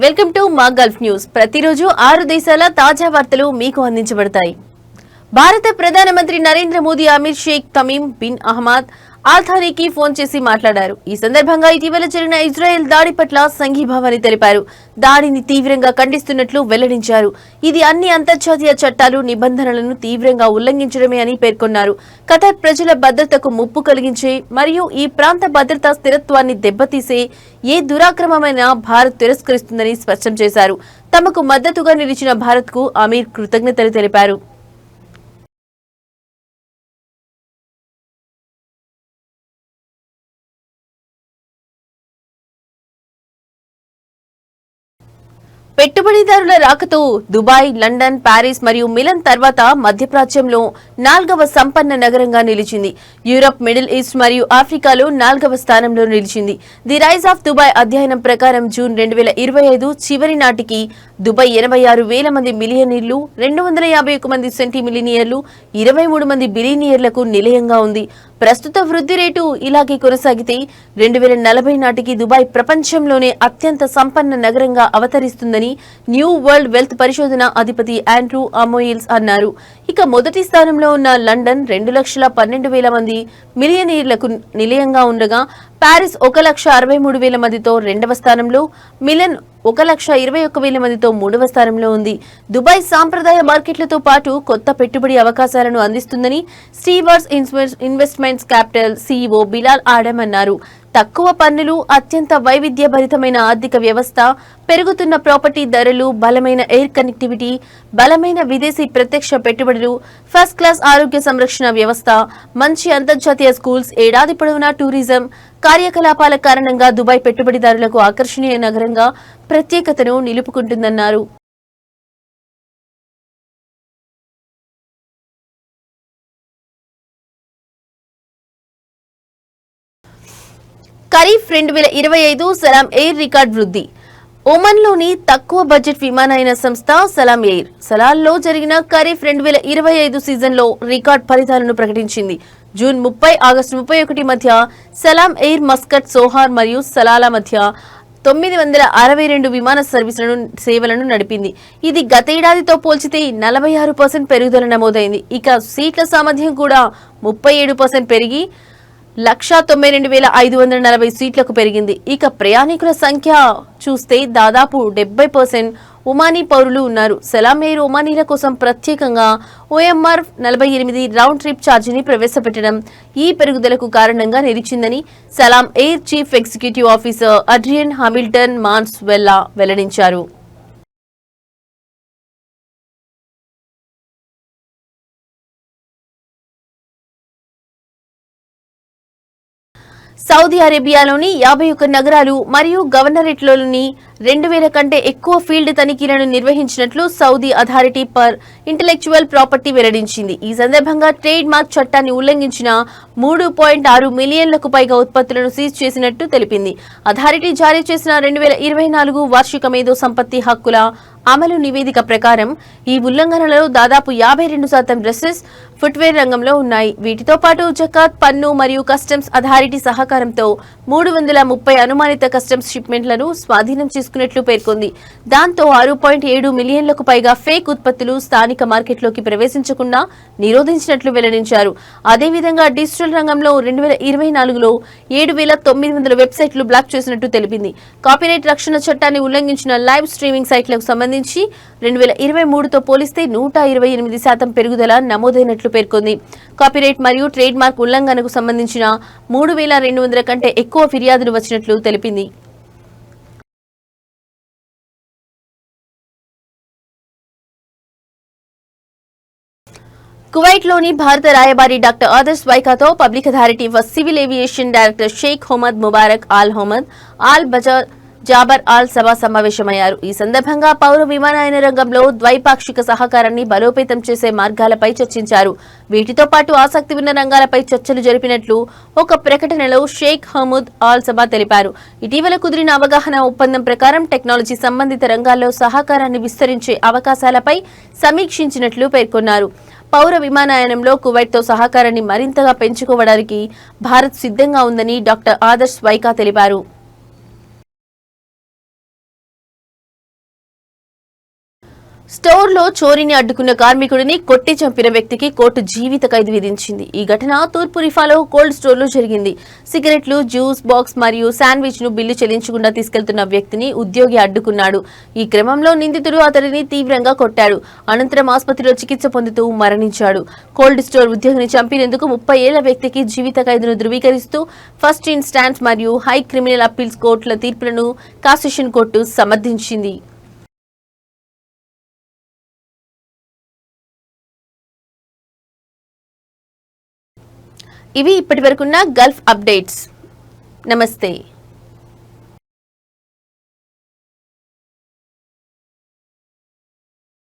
Welcome to మా gulf news. ప్రతిరోజు 6 దేశాల తాజా వార్తలు మీకు అందించబడతాయి. భారత ప్రధానమంత్రి Narendra Modi Amir Sheikh Tamim bin Ahmed Al థానీకి ఫోన్ చేసి మాట్లాడారు. ఈ సందర్భంగా ఇటీవల జరిగిన ఇజ్రాయెల్ దాడి పట్ల సంఘీభావాన్ని తెలిపారు. దాడిని తీవ్రంగా ఖండిస్తున్నట్లు వెల్లడించారు. ఇది అన్ని అంతర్జాతీయ చట్టాలు, నిబంధనలను తీవ్రంగా ఉల్లంఘించడమే అని పేర్కొన్నారు. ఖతార్ ప్రజల భద్రతకు ముప్పు కలిగించే మరియు ఈ ప్రాంత భద్రతా స్థిరత్వాన్ని దెబ్బతీసే ఏ దురాక్రమమైనా భారత్ తిరస్కరిస్తుందని స్పష్టం చేశారు. తమకు మద్దతుగా నిలిచిన భారత్కు అమీర్ కృతజ్ఞతలు తెలిపారు. పెట్టుబడిదారుల రాకతో దుబాయ్, లండన్, ప్యారిస్ మరియు మిలన్ తర్వాత మధ్యప్రాచ్యంలో 4వ సంపన్న నగరంగా నిలిచింది. యూరప్, మిడిల్ ఈస్ట్ మరియు ఆఫ్రికాలో 4వ స్థానంలో నిలిచింది. ది రైజ్ ఆఫ్ దుబాయ్ అధ్యయనం ప్రకారం జూన్ 2025 చివరి నాటికి దుబాయ్ 86,000 మంది మిలియనీర్లు, 251 మంది సెంటీ మిలియనీర్లు, 23 మంది బిలియనీర్లకు నిలయంగా ఉంది. ప్రస్తుత వృద్ధి రేటు ఇలాగే కొనసాగితే 2040 నాటికి దుబాయ్ ప్రపంచంలోనే అత్యంత సంపన్న నగరంగా అవతరిస్తుందని న్యూ వరల్డ్ వెల్త్ పరిశోధన అధిపతి ఆండ్రూ అమోయిల్స్ అన్నారు. ఇక మొదటి స్థానంలో ఉన్న లండన్ 2,12,000 మంది మిలియనీర్లకు నిలయంగా ఉండగా ప్యారిస్ 1,63,000 మందితో 2వ స్థానంలో, మిలన్ 1,21,000 మందితో 3వ స్థానంలో ఉంది. దుబాయ్ సాంప్రదాయ మార్కెట్లతో పాటు కొత్త పెట్టుబడి అవకాశాలను అందిస్తుందని Stevers investments capital CEO Bilal Adam అన్నారు. తక్కువ పన్నులు, అత్యంత వైవిధ్యభరితమైన ఆర్థిక వ్యవస్థ, పెరుగుతున్న ప్రాపర్టీ ధరలు, బలమైన ఎయిర్ కనెక్టివిటీ, బలమైన విదేశీ ప్రత్యక్ష పెట్టుబడులు, ఫస్ట్ క్లాస్ ఆరోగ్య సంరక్షణ వ్యవస్థ, మంచి అంతర్జాతీయ స్కూల్స్, ఏడాది పొడవునా టూరిజం కార్యకలాపాల కారణంగా దుబాయ్ పెట్టుబడిదారులకు ఆకర్షణీయ నగరంగా ప్రత్యేకతను నిలుపుకుంటుందన్నారు. ఖరీఫ్ 2025 సలాం ఎయిర్ రికార్డ్ వృద్ధి. ఒమన్లోని తక్కువ బడ్జెట్ విమానయాన సంస్థ సలాం ఎయిర్ సలాల్లో జరిగిన ఖరీఫ్ 2025 సీజన్లో రికార్డ్ ఫలితాలను ప్రకటించింది. జూన్ 30, ఆగస్టు 31 మధ్య సలాం ఎయిర్ మస్కట్, సోహార్ మరియు సలాలా మధ్య 962 విమాన సేవలను నడిపింది. ఇది గతేడాదితో పోల్చితే 46% పెరుగుదల నమోదైంది. ఇక సీట్ల సామర్థ్యం కూడా 37% పెరిగి 192,540 సీట్లకు పెరిగింది. ఇక ప్రయాణికుల సంఖ్య చూస్తే దాదాపు 70% ఒమానీ పౌరులు ఉన్నారు. సలాం ఎయిర్ ఒమానీల కోసం ప్రత్యేకంగా OMR 48 రౌండ్ ట్రిప్ ఛార్జీని ప్రవేశపెట్టడం ఈ పెరుగుదలకు కారణంగా నిలిచిందని Salam Air chief executive officer Adrian Hamilton మాన్స్వెల్లా వెల్లడించారు. సౌదీ అరేబియాలోని 51 నగరాలు మరియు గవర్నరేట్లలోని 2,000 కంటే ఎక్కువ ఫీల్డ్ తనిఖీలను నిర్వహించినట్లు Saudi authority for intellectual property వెల్లడించింది. ఈ సందర్భంగా ట్రేడ్ మార్క్ చట్టాన్ని ఉల్లంఘించిన 3.6 మిలియన్లకు పైగా ఉత్పత్తులను సీజ్ చేసినట్టు తెలిపింది. అథారిటీ జారీ చేసిన 2024 వార్షిక మేధో సంపత్తి హక్కుల అమలు నివేదిక ప్రకారం ఈ ఉల్లంఘనలలో దాదాపు 52% డ్రెస్సెస్, ఫుట్వేర్ రంగంలో ఉన్నాయి. వీటితో పాటు జకాత్, పన్ను మరియు కస్టమ్స్ అథారిటీ సహకారంతో 330 అనుమానిత కస్టమ్స్ షిప్మెంట్లను స్వాధీనం చేసుకున్నట్లు పేర్కొంది. దాంతో 6.7 మిలియన్లకు పైగా ఫేక్ ఉత్పత్తులు స్థానిక మార్కెట్లోకి ప్రవేశించకుండా నిరోధించినట్లు వెల్లడించారు. అదేవిధంగా డిజిటల్ రంగంలో 2024లో 7,900 వెబ్సైట్లు బ్లాక్ చేసినట్టు తెలిపింది. కాపీరైట్ రక్షణ చట్టాన్ని ఉల్లంఘించిన లైవ్ స్ట్రీమింగ్ సైట్లకు సంబంధించి 2023తో పోలిస్తే 128% పెరుగుదల నమోదైనట్లు పేర్కొంది. కాపీరైట్ మరియు ట్రేడ్ మార్క్ ఉల్లంఘనకు సంబంధించిన 3,200 కంటే ఎక్కువ ఫిర్యాదులు వచ్చినట్లు తెలిపింది. కువైట్లోని భారత రాయబారి డాక్టర్ ఆదర్శ్ వైకాతో public authority for civil aviation director Sheikh Hamad Mubarak Al Hamad Al Jaber Al Sabah సమావేశమయ్యారు. ఈ సందర్భంగా పౌర విమానయాన రంగంలో ద్వైపాక్షిక సహకారాన్ని బలోపేతం చేసే మార్గాలపై చర్చించారు. వీటితో పాటు ఆసక్తి ఉన్న రంగాలపై చర్చలు జరిపినట్లు ఒక ప్రకటనలో షేక్ హమద్ ఆల్ సభ తెలిపారు. ఇటీవల కుదిరిన అవగాహన ఒప్పందం ప్రకారం టెక్నాలజీ సంబంధిత రంగాల్లో సహకారాన్ని విస్తరించే అవకాశాలపై సమీక్షించినట్లు పేర్కొన్నారు. పౌర విమానయానంలో కువైట్తో సహకారాన్ని మరింతగా పెంచుకోవడానికి భారత్ సిద్ధంగా ఉందని డాక్టర్ ఆదర్శ్ వైకా తెలిపారు. స్టోర్లో చోరీని అడ్డుకున్న కార్మికుడిని కొట్టి చంపిన వ్యక్తికి కోర్టు జీవిత ఖైదు విధించింది. ఈ ఘటన తూర్పు రిఫాలో కోల్డ్ స్టోర్లో జరిగింది. సిగరెట్లు, జ్యూస్ బాక్స్ మరియు శాండ్విచ్ ను బిల్లు చెల్లించకుండా తీసుకెళ్తున్న వ్యక్తిని ఉద్యోగి అడ్డుకున్నాడు. ఈ క్రమంలో నిందితుడు అతడిని తీవ్రంగా కొట్టాడు. అనంతరం ఆసుపత్రిలో చికిత్స పొందుతూ మరణించాడు. కోల్డ్ స్టోర్ ఉద్యోగిని చంపినందుకు 30 ఏళ్ల వ్యక్తికి జీవిత ఖైదును ధృవీకరిస్తూ ఫస్ట్ ఇన్స్టాన్స్ మరియు హై క్రిమినల్ అప్పీల్స్ కోర్టుల తీర్పులను కాసేషన్ కోర్టు సమర్థించింది. ఇవి ఇప్పటివరకున్న గల్ఫ్ అప్డేట్స్. నమస్తే.